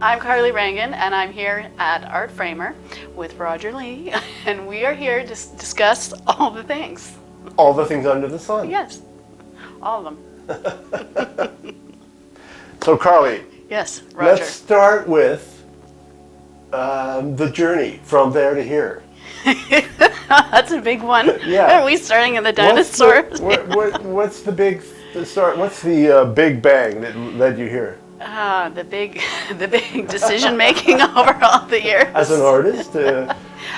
I'm Carley Rangen, and I'm here at ArtframeR with Roger Lee, and we are here to discuss all the things. All the things under the sun. Yes, all of them. So Carley, Yes, Roger. let's start with the journey from there to here. That's a big one. Yeah. Are we starting in the dinosaurs? What's the big start? What's the big bang that led you here? The big decision making over all the years. As an artist?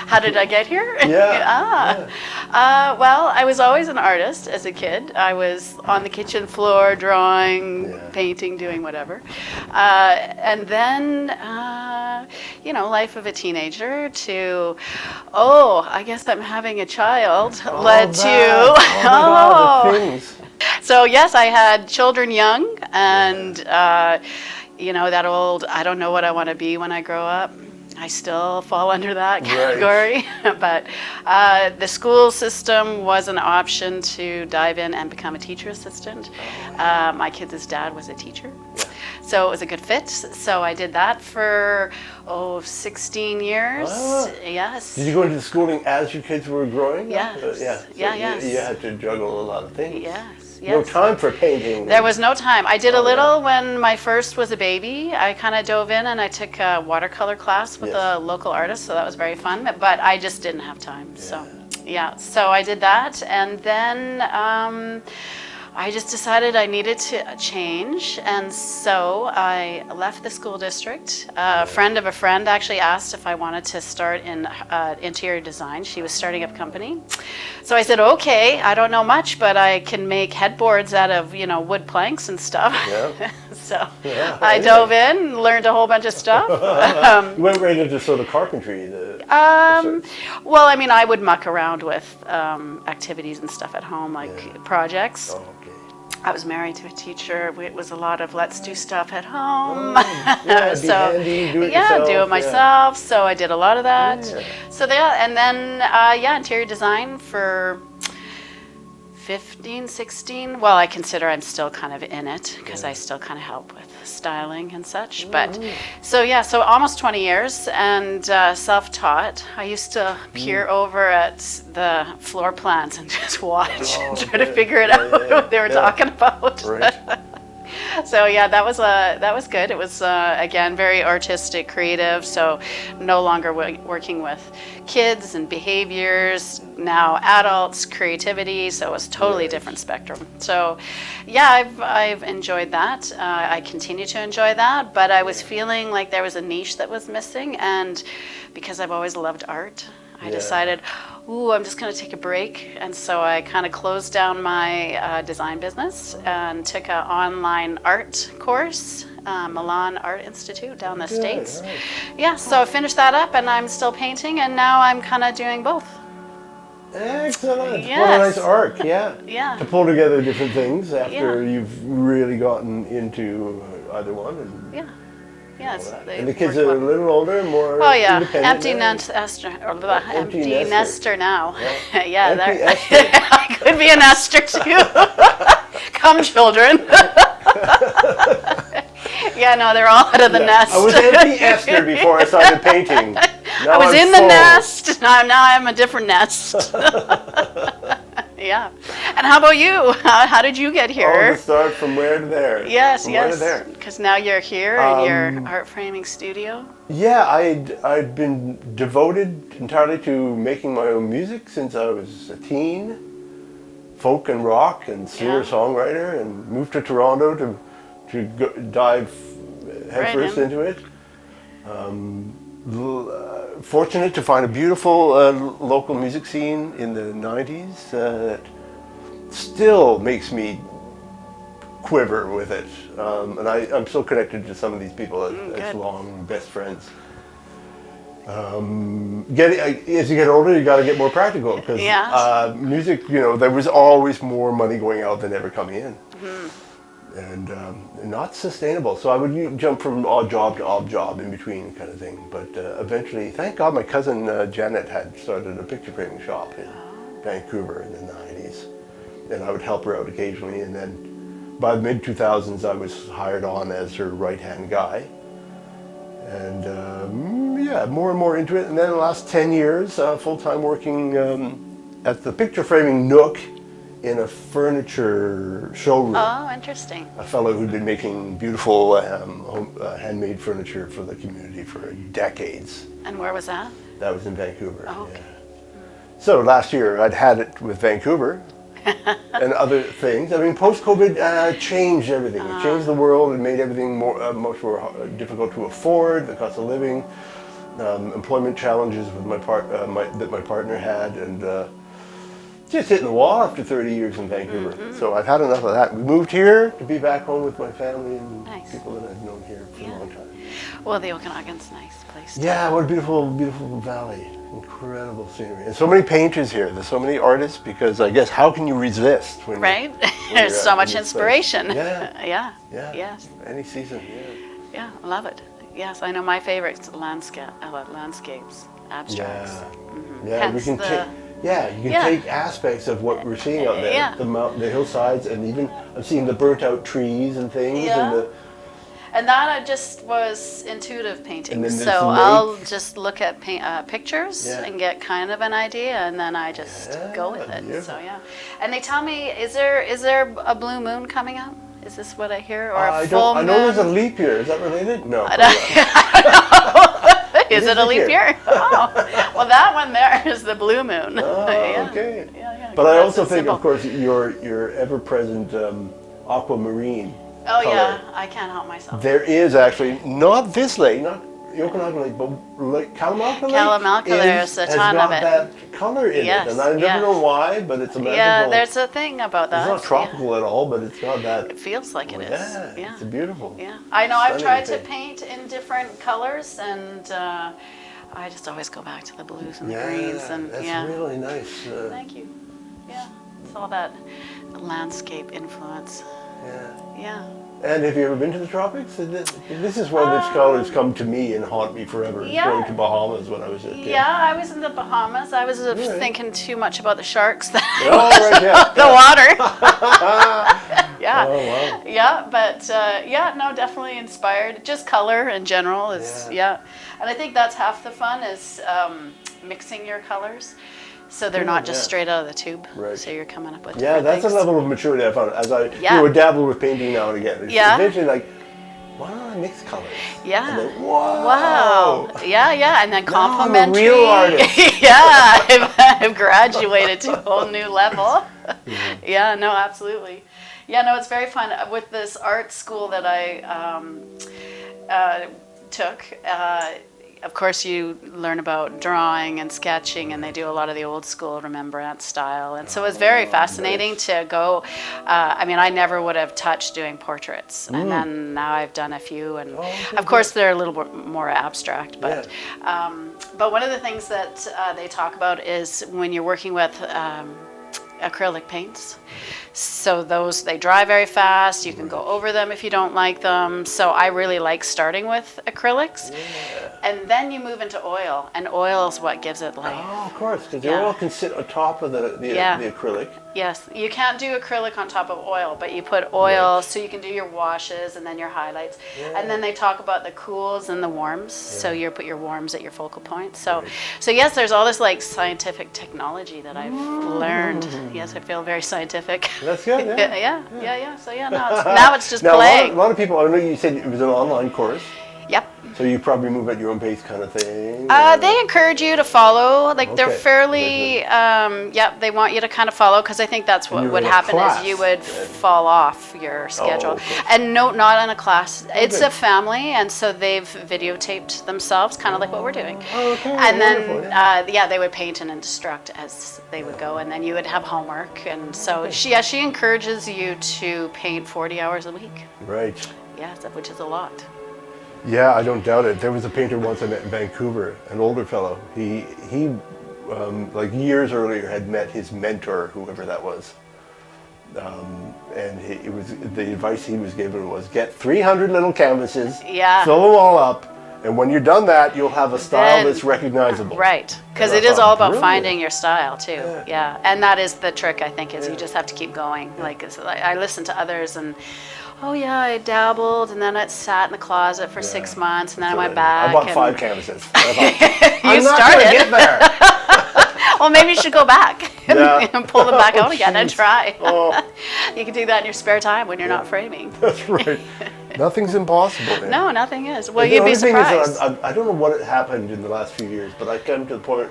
How did I get here? Yeah. Well, I was always an artist as a kid. I was on the kitchen floor drawing, painting, doing whatever. And then, life of a teenager to, I guess I'm having a child, led to, the things. So yes, I had children young, and that old, I don't know what I want to be when I grow up. I still fall under that category. Right. But the school system was an option to dive in and become a teacher assistant. My kid's dad was a teacher. Yeah. So it was a good fit. So I did that for 16 years. Yes. Did you go into schooling as your kids were growing? Yes. So you had to juggle a lot of things. Yes. No time for painting. There was no time. I did a little when my first was a baby. I kind of dove in and I took a watercolor class with a local artist, so that was very fun. But I just didn't have time. Yeah. So I did that, and then I just decided I needed to change, and so I left the school district. A friend of a friend actually asked if I wanted to start in interior design. She was starting up a company. So I said, okay, I don't know much, but I can make headboards out of, wood planks and stuff. Yeah. So I dove in, learned a whole bunch of stuff. You went right into sort of carpentry. Well, I mean, I would muck around with activities and stuff at home, like projects. Oh, okay. I was married to a teacher. It was a lot of let's do stuff at home. Do it myself. So I did a lot of that. Yeah. So and then interior design for 15, 16. Well, I consider I'm still kind of in it because I still kind of help with styling and such. But so almost 20 years and self-taught. I used to peer over at the floor plans and just watch and try to figure it out what they were talking about. Right. So that was good. It was again very artistic, creative. So no longer working with kids and behaviors. Now adults, creativity. So it was totally different spectrum. So I've enjoyed that. I continue to enjoy that. But I was feeling like there was a niche that was missing, and because I've always loved art, I decided, I'm just going to take a break. And so I kind of closed down my design business and took an online art course, Milan Art Institute down the States. Right. Yeah, so I finished that up and I'm still painting, and now I'm kind of doing both. Excellent. Yes. What a nice arc, yeah. To pull together different things after you've really gotten into either one. And Yes, and the kids are a little older and more independent. Empty nester now. Yeah. I could be a nester too. Come, children. They're all out of the nest. I was empty Esther before I started painting. Now I was in the nest. Now I'm a different nest. Yeah. And how about you? How did you get here? To start from where to there. Yes. Because now you're here in your art framing studio. Yeah, I'd been devoted entirely to making my own music since I was a teen. Folk and rock and singer-songwriter, and moved to Toronto to dive headfirst into it. Fortunate to find a beautiful local music scene in the 90s that still makes me quiver with it. And I'm still connected to some of these people as long best friends. As you get older, you got to get more practical because music, there was always more money going out than ever coming in. Mm-hmm. And not sustainable. So I would jump from odd job to odd job in between kind of thing. But eventually, thank God, my cousin Janet had started a picture framing shop in Vancouver in the 90s. And I would help her out occasionally. And then by the mid-2000s, I was hired on as her right-hand guy. And yeah, more and more into it. And then the last 10 years, full-time working at the picture framing nook in a furniture showroom. Oh, interesting. A fellow who'd been making beautiful handmade furniture for the community for decades. And where was that? That was in Vancouver. Oh, okay. Yeah. So last year I'd had it with Vancouver and other things. I mean, post-COVID changed everything. It changed the world and made everything much more difficult to afford, the cost of living, employment challenges with that my partner had, and just hitting the wall after 30 years in Vancouver. So I've had enough of that. We moved here to be back home with my family and people that I've known here for a long time. Well, the Okanagan's a nice place. Yeah, what a beautiful, beautiful valley. Incredible scenery. And so many painters here. There's so many artists because I guess how can you resist? When right? There's so much inspiration. Yeah. Yeah. Yes. Any season, Yeah, I love it. Yes, I know my favorite's landscapes, abstracts. Yeah, we can you can take aspects of what we're seeing out there, the hillsides, and even I'm seeing the burnt out trees and things. And that I just was intuitive painting. So I'll just look at pictures and get kind of an idea, and then I just go with it. Beautiful. So and they tell me, is there a blue moon coming up? Is this what I hear, or a full moon? I know there's a leap year. Is that related? No. I don't know. Is it a leap year? Oh, well, that one there is the blue moon. Oh, okay. But I also think, of course, your ever-present aquamarine. Oh color. yeah, I can't help myself. There is actually not this lake, not the Okanagan Lake, but Kalamalka Lake. Kalamalka, there's a ton of it. Has got that color in it, and I never know why, but it's a magical. Yeah, there's a thing about that. It's not tropical at all, but it's got that. It feels like it is. Yeah, it's beautiful. Yeah, I know. I've tried to paint in different colors, and I just always go back to the blues and the greens, and that's really nice. Thank you. Yeah, it's all that landscape influence. Yeah. And have you ever been to the tropics? This is where the colors come to me and haunt me forever. Going to Bahamas when I was a kid. Yeah, I was in the Bahamas. I was thinking too much about the sharks than the water. Yeah. Oh, wow. Yeah, but no, definitely inspired. Just color in general is, and I think that's half the fun is mixing your colors. So they're not just straight out of the tube. Right. So you're coming up with different that's things. a level of maturity I found as I dabble with painting now and again. It's eventually like, why don't I mix colors? Yeah. And then, wow. Yeah. And then complementary. I'm a real artist. I've graduated to a whole new level. Yeah, no, absolutely. Yeah, no, it's very fun. With this art school that I took, of course, you learn about drawing and sketching, and they do a lot of the old school Rembrandt style. And so it was very fascinating to go. I mean, I never would have touched doing portraits. And then now I've done a few. And of course, they're a little bit more abstract. But one of the things that they talk about is when you're working with acrylic paints. So those, they dry very fast. You can go over them if you don't like them. So I really like starting with acrylics. And then you move into oil, and oil is what gives it life. Oh, of course, because the oil can sit on top of the acrylic. Yes, you can't do acrylic on top of oil, but you put oil so you can do your washes and then your highlights. And then they talk about the cools and the warms. So you put your warms at your focal point. So yes, there's all this like scientific technology that I've learned. Yes, I feel very scientific. That's good. Yeah. So now it's just playing. A lot of people. I know you said it was an online course. Yep. So you probably move at your own pace, kind of thing. They encourage you to follow. Like they're fairly, they want you to kind of follow because I think that's what would happen is you would fall off your schedule. And no, not in a class. It's a family, and so they've videotaped themselves, kind of like what we're doing. And then they would paint and instruct as they would go, and then you would have homework. And so she encourages you to paint 40 hours a week. Right. Yes, which is a lot. Yeah, I don't doubt it. There was a painter once I met in Vancouver, an older fellow. He like years earlier had met his mentor, whoever that was. And it was the advice he was given was get 300 little canvases, fill them all up, and when you're done that, you'll have a style that's recognizable. Right, because it is all about finding your style too. Yeah, and that is the trick, I think, is you just have to keep going. Like I listen to others and oh yeah, I dabbled, and then it sat in the closet for 6 months, and then I went I back. bought 5 canvases. I thought, You I'm not started. gonna get there. Well, maybe you should go back Yeah. and pull them back out again and Jeez. try. Oh, You can do that in your spare time when you're not framing. that's right. Nothing's impossible there. No, nothing is. Well, And the you'd be only thing is surprised. that I don't know what happened in the last few years, but I come to the point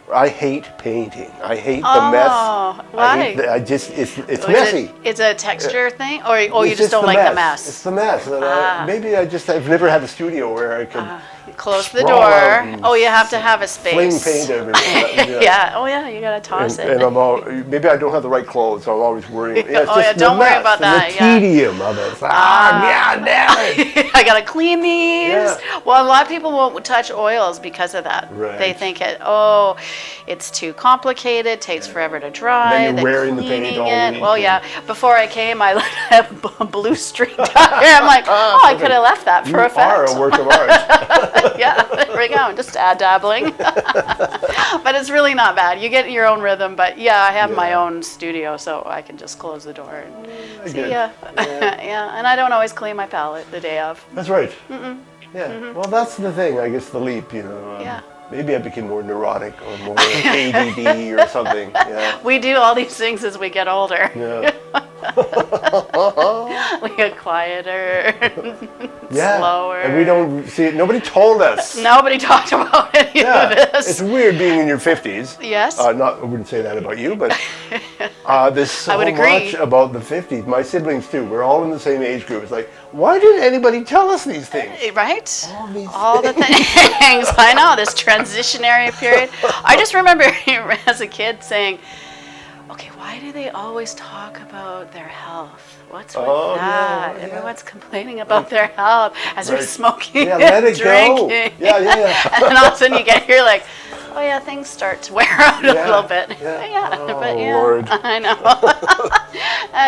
where I hate painting. I hate the mess. Why? It's messy. It's a texture thing, or you It's just don't like the mess. It's the mess. And maybe I've never had a studio where I could Close the sprawl door. out and Oh, you have to have a fling space. paint everywhere. Yeah. Oh, yeah. You gotta toss it. And maybe I don't have the right clothes, so I'm always worrying. Yeah, it's Oh, just yeah, the don't worry mess about and that, the yeah. tedium of it. It's like, yeah, damn it. I gotta clean these. Yeah. Well, a lot of people won't touch oils because of that. Right. They think it's too complicated, takes forever to dry. Then you're wearing the paint cleaning all it. week Well, and- yeah. Before I came, I had a blue streak down here. I'm like, I could have left that for You effect. are a work of art. Yeah, there we go. Just dabbling. But it's really not bad. You get your own rhythm. But yeah, I have my own studio, so I can just close the door and see ya. Yeah, and I don't always clean my palette the day of. That's right. Yeah. Well, that's the thing. I guess the leap. Yeah. Maybe I became more neurotic or more ADD or something. Yeah. We do all these things as we get older. Yeah. We get quieter, Yeah. slower. And we don't see it. Nobody told us. Nobody talked about any of this. It's weird being in your 50s. Yes. I wouldn't say that about you, but there's so I would agree. much about the 50s. My siblings too. We're all in the same age group. It's like, why didn't anybody tell us these things? Right? All the things. I know, this transitionary period. I just remember as a kid saying, okay, why do they always talk about their health? What's with that? Yeah. Everyone's complaining about their health as they're smoking Yeah, and let it drinking. go. Yeah. And then all of a sudden you get here like, oh yeah, things start to wear out a little bit. Yeah. But yeah, Lord. I know.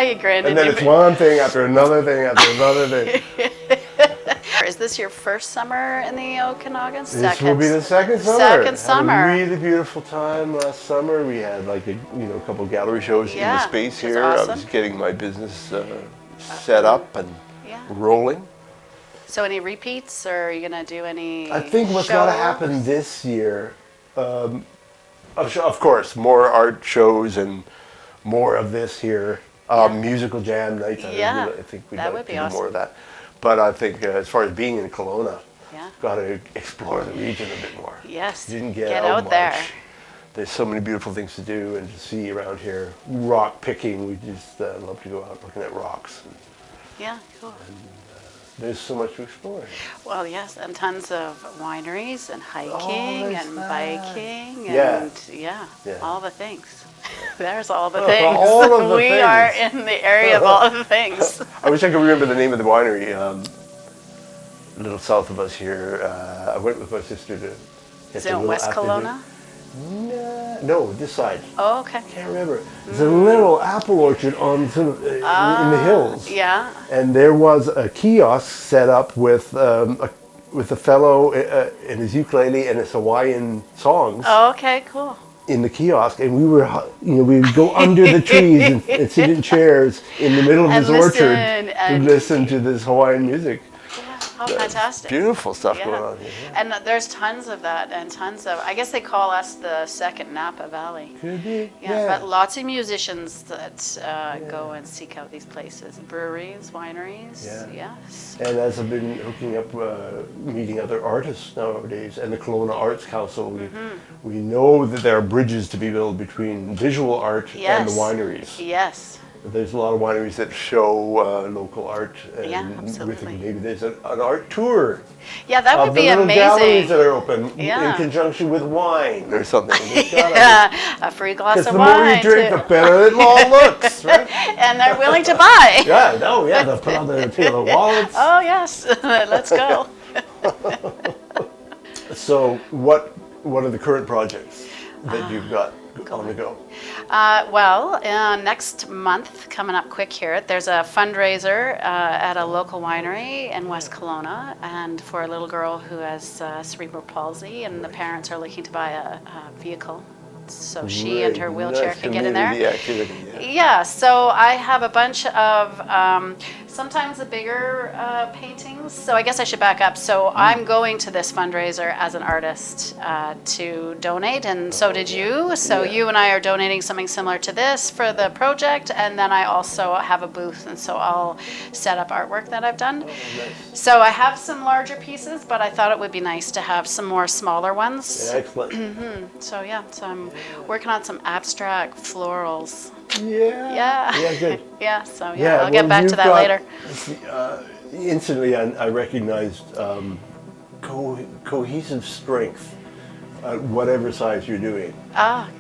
You grinned. And then it's one thing after another thing after another thing. Is this your first summer in the Okanagan? This will be the second summer. Second summer. Had a really beautiful time last summer. We had like a couple gallery shows in the space it was here. awesome. I was getting my business set up and rolling. So any repeats, or are you gonna do any? I think what's got to happen this year, of course, more art shows and more of this here. Musical jam nights. I think we'd like to do more of that. But I think as far as being in Kelowna, got to explore the region a bit more. Yes. Didn't get out much. there. There's so many beautiful things to do and to see around here. Rock picking, we just love to go out looking at rocks. Yeah, cool. There's so much to explore. Well, yes, and tons of wineries and hiking and biking Yeah. and all the things. There's all the things. All of the we things. are in the area of all the things. I wish I could remember the name of the winery. A little south of us here. I went with my sister to. Is it in West Kelowna? No, this side. Oh, okay. Can't remember. There's a little apple orchard on sort of in the hills. Yeah. And there was a kiosk set up with a fellow and his ukulele and his Hawaiian songs. Oh, okay, cool. In the kiosk, and we would go under the trees and sit in chairs in the middle of this orchard to listen to this Hawaiian music. Oh, fantastic. Beautiful stuff going on here. And there's tons of that, and tons of, I guess they call us the second Napa Valley. Could be. Yeah, but lots of musicians that go and seek out these places. Breweries, wineries, yes. And as I've been hooking up, meeting other artists nowadays, and the Kelowna Arts Council, we know that there are bridges to be built between visual art and the wineries. Yes. There's a lot of wineries that show local art, and absolutely. maybe there's an art tour. Yeah, that would be the little galleries amazing. that are open in conjunction with wine or something. A free glass of the wine. more you drink, the better it all looks, right? And they're willing to buy. They'll put out their wallets. Oh yes, let's go. So, what are the current projects that you've got on the go? Next month, coming up quick here, there's a fundraiser at a local winery in West Kelowna, and for a little girl who has cerebral palsy, and the parents are looking to buy a vehicle so she and her wheelchair can get in there. Community activity, Yeah, so I have a bunch of sometimes the bigger paintings. So I guess I should back up. So I'm going to this fundraiser as an artist to donate, and so did you. So you and I are donating something similar to this for the project, and then I also have a booth, and so I'll set up artwork that I've done. Nice. So I have some larger pieces, but I thought it would be nice to have some more smaller ones. Yeah, excellent. So so I'm working on some abstract florals. Yeah, good. So I'll get back to that later. Instantly, I recognized cohesive strength at whatever size you're doing.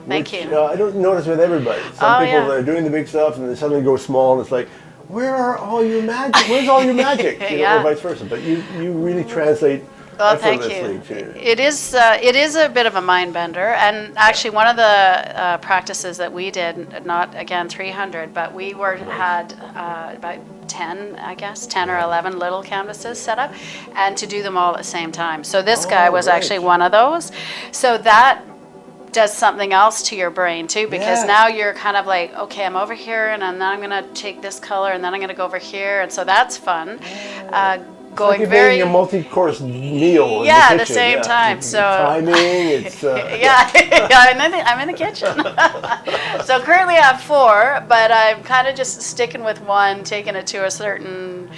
Thank you. I don't notice with everybody. Some people that are doing the big stuff and they suddenly go small, and it's like, where's all your magic? Or vice versa. But you really translate. Well, thank you. It is a bit of a mind bender, and actually one of the practices that we did, not again 300, but we had about 10 or 11 little canvases set up, and to do them all at the same time. So this guy was actually one of those. So that does something else to your brain too, because now you're kind of like, okay, I'm over here, and then I'm gonna take this color, and then I'm gonna go over here, and so that's fun. Going like very a multi-course meal. At the same time. So timing, it's I'm in the kitchen. So currently I have 4, but I'm kind of just sticking with one, taking it to a certain,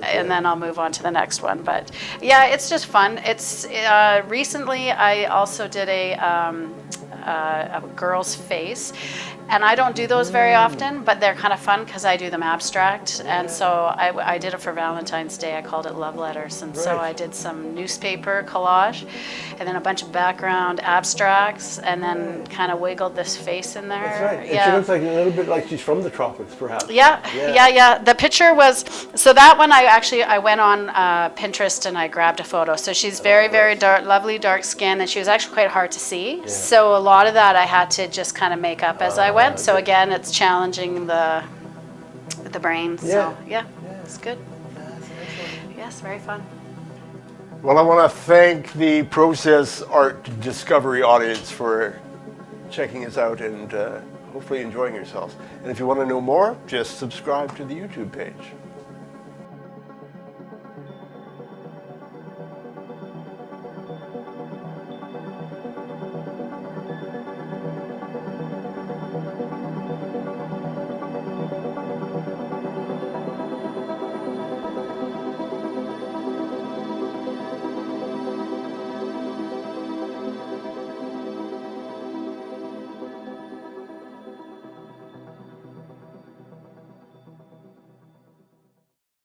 and then I'll move on to the next one. But yeah, it's just fun. It's recently I also did a girl's face, and I don't do those very often, but they're kind of fun because I do them abstract. And so I did it for Valentine's Day. I called it Love Letters, and so I did some newspaper collage, and then a bunch of background abstracts, and then kind of wiggled this face in there. That's right. Yeah. She looks like a little bit like she's from the tropics, perhaps. Yeah. The picture was, so that one I went on Pinterest and I grabbed a photo. So she's very, very dark, lovely dark skin, and she was actually quite hard to see. Yeah. So a lot of that I had to just kind of make up as I went. So again, it's challenging the brain. So it's good. Yes, very fun. Well, I want to thank the Process Art Discovery audience for checking us out and hopefully enjoying yourselves. And if you want to know more, just subscribe to the YouTube page.